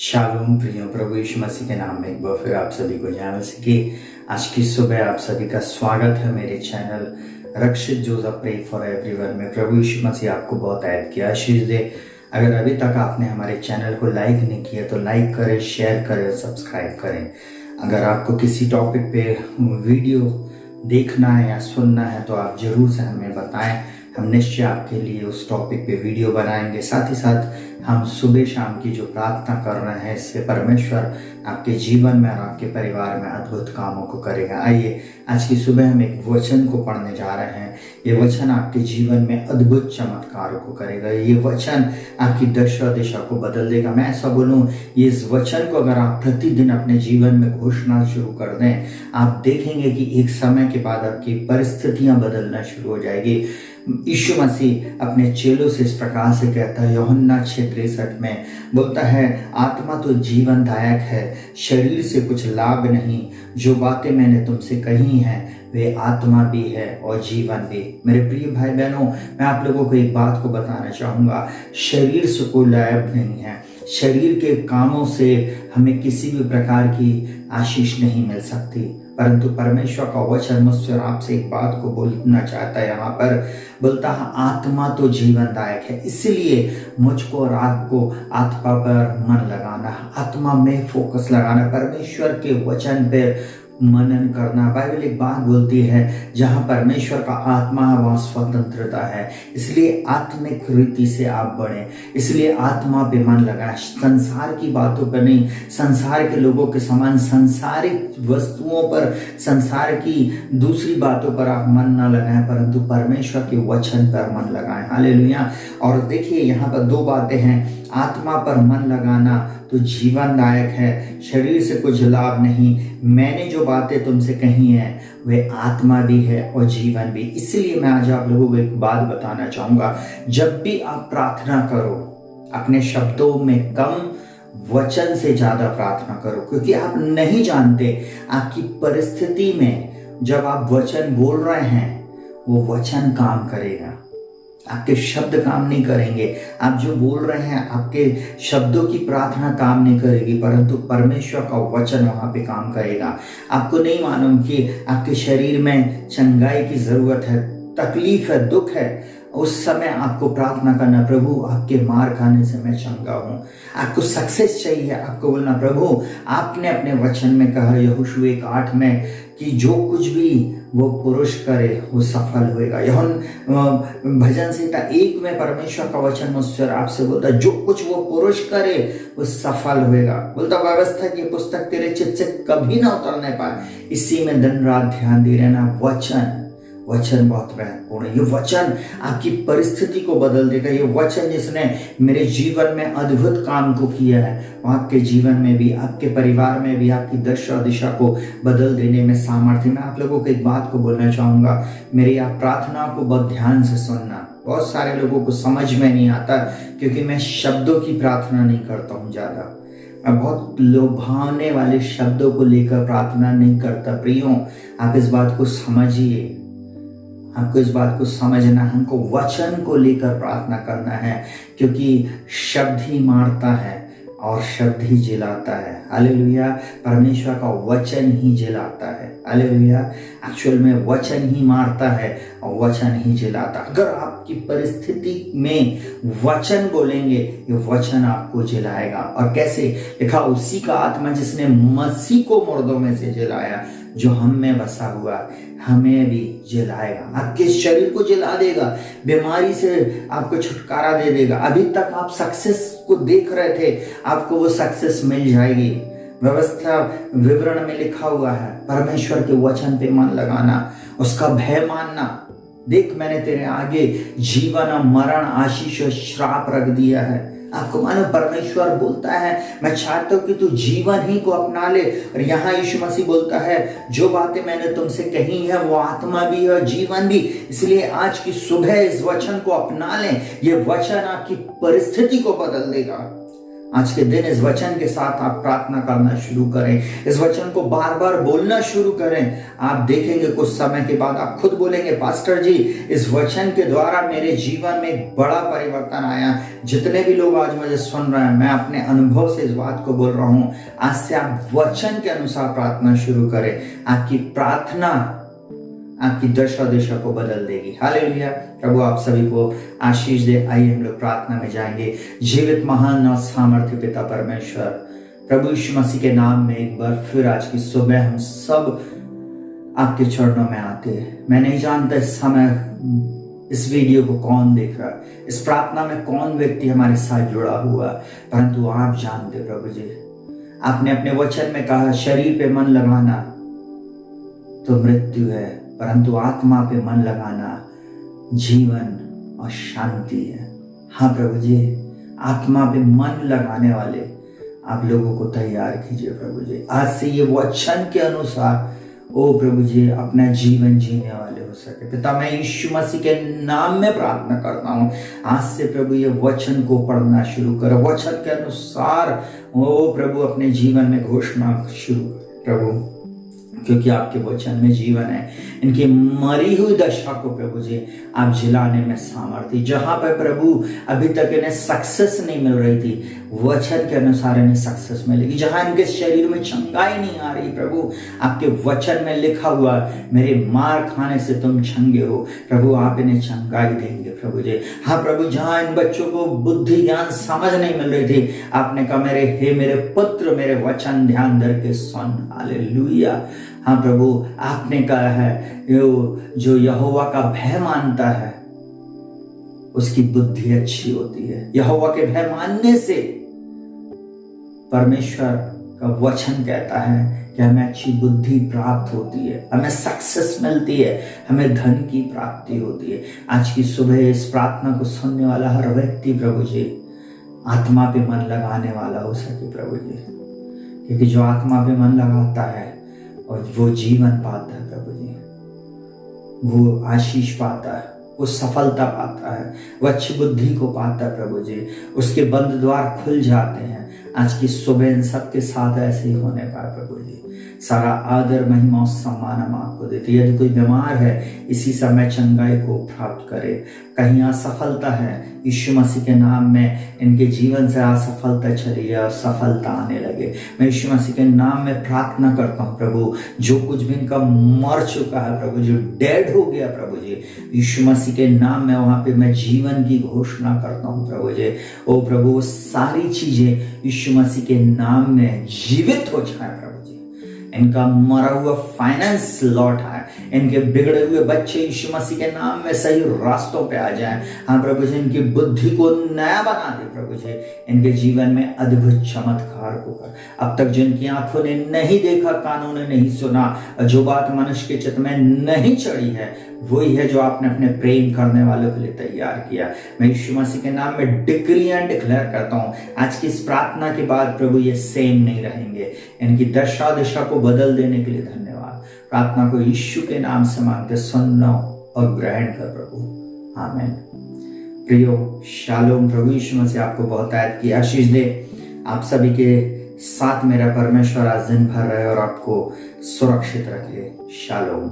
Shalom प्रियो, प्रभु यीशु मसीह के नाम में एक बार फिर आप सभी को जय मसीह की आज की सुबह आप सभी का स्वागत है मेरे channel Rakshit Joseph pray for everyone में। प्रभु यीशु मसीह आपको बहुत ऐड की आशीष दे। अगर अभी तक आपने हमारे चैनल को लाइक नहीं किया तो लाइक करें, शेयर करें, सब्सक्राइब करें। अगर आपको किसी टॉपिक पे वीडियो देखना है या सुनना है तो आप जरूर से हमें बताएं, हम निश्चय आपके लिए उस टॉपिक पे वीडियो बनाएंगे। साथ ही साथ हम सुबह शाम की जो प्रार्थना कर रहे हैं इससे परमेश्वर आपके जीवन में और आपके परिवार में अद्भुत कामों को करेगा। आइए आज की सुबह हम एक वचन को पढ़ने जा रहे हैं। ये वचन आपके जीवन में अद्भुत चमत्कारों को करेगा। ये वचन आपकी दशा दिशा को बदल देगा। मैं ऐसा बोलूं, ये इस वचन को अगर आप प्रतिदिन अपने जीवन में घोषणा शुरू कर दें, आप देखेंगे कि एक समय के बाद आपकी परिस्थितियां बदलना शुरू हो जाएगी। यीशु मसीह अपने चेलों से इस प्रकार से कहता है, यूहन्ना 6:63 में बोलता है, आत्मा तो जीवनदायक है, शरीर से कुछ लाभ नहीं। जो बातें मैंने तुमसे कही हैं वे आत्मा भी है और जीवन भी। मेरे प्रिय भाई बहनों, मैं आप लोगों को एक बात को बताना चाहूँगा, शरीर से कोई लाभ नहीं है। शरीर के कामों से हमें किसी भी प्रकार की आशीष नहीं मिल सकती, परंतु परमेश्वर का वचन मुझसे और आपसे एक बात को बोलना चाहता है। यहाँ पर बोलता है आत्मा तो जीवनदायक है, इसलिए मुझको और आपको आत्मा पर मन लगाना, आत्मा में फोकस लगाना, परमेश्वर के वचन पर मनन करना। बाइबल एक बात बोलती है, जहां परमेश्वर का आत्मा है वहां स्वतंत्रता है। इसलिए आत्मिक रीति से आप बढ़े, इसलिए आत्मा पे मन लगाएं, संसार की बातों पर नहीं, संसार के लोगों के समान संसारिक वस्तुओं पर, संसार की दूसरी बातों पर आप मन न लगाएं, परंतु परमेश्वर के वचन पर मन लगाएं। हालेलुया। और देखिए यहाँ पर दो बातें हैं, आत्मा पर मन लगाना तो जीवनदायक है, शरीर से कुछ लाभ नहीं। मैंने जो बातें तुमसे कही हैं वे आत्मा भी है और जीवन भी। इसलिए मैं आज आप लोगों को एक बात बताना चाहूंगा, जब भी आप प्रार्थना करो अपने शब्दों में कम, वचन से ज्यादा प्रार्थना करो, क्योंकि आप नहीं जानते आपकी परिस्थिति में जब आप वचन बोल रहे हैं वो वचन काम करेगा, आपके शब्द काम नहीं करेंगे। आप जो बोल रहे हैं आपके शब्दों की प्रार्थना काम नहीं करेगी, परंतु परमेश्वर का वचन वहां पे काम करेगा। आपको नहीं मालूम कि आपके शरीर में चंगाई की जरूरत है, तकलीफ है, दुख है, उस समय आपको प्रार्थना करना, प्रभु आपके मार खाने से मैं चंगा हूं। आपको सक्सेस चाहिए, आपको बोलना, प्रभु आपने अपने वचन में कहा यहोशू 1:8 में कि जो कुछ भी वो पुरुष करे वो सफल होएगा। यूहन्ना भजन संहिता 1 में परमेश्वर का वचन मुझसे आपसे बोलता है, जो कुछ वो पुरुष करे वो सफल होएगा। बोलता व्यवस्था की पुस्तक तेरे चित्त से कभी ना उतरने पाए, इसी में दिन रात ध्यान दे रहना। वचन बहुत महत्वपूर्ण है। ये वचन आपकी परिस्थिति को बदल देगा। ये वचन जिसने मेरे जीवन में अद्भुत काम को किया है वो आपके जीवन में भी, आपके परिवार में भी, आपकी दशा दिशा को बदल देने में सामर्थ्य। मैं आप लोगों को एक बात को बोलना चाहूंगा, मेरी आप प्रार्थना को बहुत ध्यान से सुनना। बहुत सारे लोगों को समझ में नहीं आता क्योंकि मैं शब्दों की प्रार्थना नहीं करता हूँ ज्यादा, मैं बहुत लुभाने वाले शब्दों को लेकर प्रार्थना नहीं करता। प्रियो, आप इस बात को समझिए, हमको इस बात को समझना, हमको वचन को लेकर प्रार्थना करना है, क्योंकि शब्द ही मारता है और शब्द ही जिलाता है। हालेलुया। परमेश्वर का वचन ही जिलाता है। हालेलुया। एक्चुअल में वचन ही मारता है और वचन ही जिलाता। अगर आपकी परिस्थिति में वचन बोलेंगे, ये वचन आपको जिलाएगा। और कैसे लिखा, उसी का आत्मा जिसने मसीह को मुर्दों में से जिलाया, जो हम में बसा हुआ हमें भी जिलाएगा। आपके शरीर को जिला देगा, बीमारी से आपको छुटकारा दे देगा। अभी तक आप सक्सेस को देख रहे थे, आपको वो सक्सेस मिल जाएगी। व्यवस्था विवरण में लिखा हुआ है, परमेश्वर के वचन पे मन लगाना, उसका भय मानना। देख मैंने तेरे आगे जीवन और मरण, आशीष और श्राप रख दिया है। आपको मानो परमेश्वर बोलता है, मैं चाहता हूं कि तू जीवन ही को अपना ले। और यहाँ यीशु मसीह बोलता है, जो बातें मैंने तुमसे कही है वो आत्मा भी है और जीवन भी। इसलिए आज की सुबह इस वचन को अपना लें। ये वचन आपकी परिस्थिति को बदल देगा, आज के दिन इस वचन के साथ आप प्रार्थना करना शुरू करें, इस वचन को बार बार बोलना शुरू करें। आप देखेंगे कुछ समय के बाद आप खुद बोलेंगे, पास्टर जी इस वचन के द्वारा मेरे जीवन में एक बड़ा परिवर्तन आया। जितने भी लोग आज मुझे सुन रहे हैं, मैं अपने अनुभव से इस बात को बोल रहा हूं। आज से आप वचन के अनुसार प्रार्थना शुरू करें। आपकी प्रार्थना आपकी दशा दिशा को बदल देगी। हालेलुया। प्रभु आप सभी को आशीष दे। आइए हम लोग प्रार्थना में जाएंगे। जीवित महान और सामर्थ्य पिता परमेश्वर, प्रभु यीशु मसीह के नाम में एक बार फिर आज की सुबह हम सब आपके चरणों में आते हैं। मैं नहीं जानता इस समय इस वीडियो को कौन देख रहा है, इस प्रार्थना में कौन व्यक्ति हमारे साथ जुड़ा हुआ, परंतु आप जानते प्रभु जी। आपने अपने वचन में कहा शरीर पे मन लगाना तो मृत्यु है, परंतु आत्मा पे मन लगाना जीवन और शांति है। हाँ प्रभु जी, आत्मा पे मन लगाने वाले आप लोगों को तैयार कीजिए प्रभु जी। आज से ये वचन के अनुसार ओ प्रभु जी अपना जीवन जीने वाले हो सके। पिता मैं यीशु मसीह के नाम में प्रार्थना करता हूँ, आज से प्रभु ये वचन को पढ़ना शुरू करो, वचन के अनुसार ओ प्रभु अपने जीवन में घोषणा शुरू करो प्रभु, क्योंकि आपके वचन में जीवन है। इनकी मरी हुई दशा को प्रभु जी आप जिलाने में सामर्थ्य, जहां पर प्रभु अभी तक इन्हें सक्सेस नहीं मिल रही थी, वचन के अनुसार इन्हें सक्सेस मिलेगी। जहां इनके शरीर में चंगाई नहीं आ रही प्रभु, आपके वचन में लिखा हुआ मेरे मार खाने से तुम चंगे हो, प्रभु आप इन्हें चंगाई देंगे प्रभु जी। हाँ प्रभु, जहां इन बच्चों को बुद्धि ज्ञान समझ नहीं मिल रही थी, आपने कहा मेरे पुत्र मेरे वचन ध्यान धर के सुन। हालेलुया। हाँ प्रभु, आपने कहा है जो यहोवा का भय मानता है उसकी बुद्धि अच्छी होती है। यहोवा के भय मानने से परमेश्वर का वचन कहता है कि हमें अच्छी बुद्धि प्राप्त होती है, हमें सक्सेस मिलती है, हमें धन की प्राप्ति होती है। आज की सुबह इस प्रार्थना को सुनने वाला हर व्यक्ति प्रभु जी आत्मा पे मन लगाने वाला हो सके प्रभु जी, क्योंकि जो आत्मा पे मन लगाता है और वो जीवन पाता है प्रभु जी, वो आशीष पाता है, वो सफलता पाता है, वो अच्छी बुद्धि को पाता है प्रभु जी, उसके बंद द्वार खुल जाते हैं। आज की सुबह इन सबके साथ ऐसे ही होने का प्रभु जी। सारा आदर महिमा और सम्मान हम आपको देते। यदि कोई बीमार है इसी समय चंगाई को प्राप्त करे, कहीं असफलता है यीशु मसीह के नाम में इनके जीवन से असफलता चली जाए और सफलता आने लगे। मैं यीशु मसीह के नाम में प्रार्थना करता हूँ प्रभु, जो कुछ भी इनका मर चुका है प्रभु, जो डेड हो गया प्रभु जी, यीशु मसीह के नाम में वहां पे मैं जीवन की घोषणा करता हूँ प्रभु जी। ओ प्रभु, वो सारी चीजें यीशु मसीह के नाम में जीवित हो जाए प्रभु जी। इनका मरा हुआ फाइनेंस लौट आए, इनके बिगड़े हुए बच्चे यीशु मसीह के नाम में सही रास्तों पे आ जाएं। हाँ प्रभु जी, इनकी बुद्धि को नया बना दे प्रभु जी, इनके जीवन में अद्भुत चमत्कार को कर। अब तक जिनकी आंखों ने नहीं देखा, कानों ने नहीं सुना, जो बात मनुष्य के चित्त में नहीं चढ़ी है, वही है जो आपने अपने प्रेम करने वालों के लिए तैयार किया। मैं यीशु मसीह के नाम में डिक्री एंड डिक्लेयर करता हूँ, आज की इस प्रार्थना के बाद प्रभु ये सेम नहीं रहेंगे। इनकी दशा दिशा को बदल देने के लिए धन्यवाद। प्रार्थना को यीशु के नाम से मांगते सुनना और ग्रहण कर प्रभु, आमीन। प्रियो शालोम, प्रभु यीशु मसीह आपको बहुत आयत की आशीष दे। आप सभी के साथ मेरा परमेश्वर आज दिन भर रहे और आपको सुरक्षित रखे। शालोम।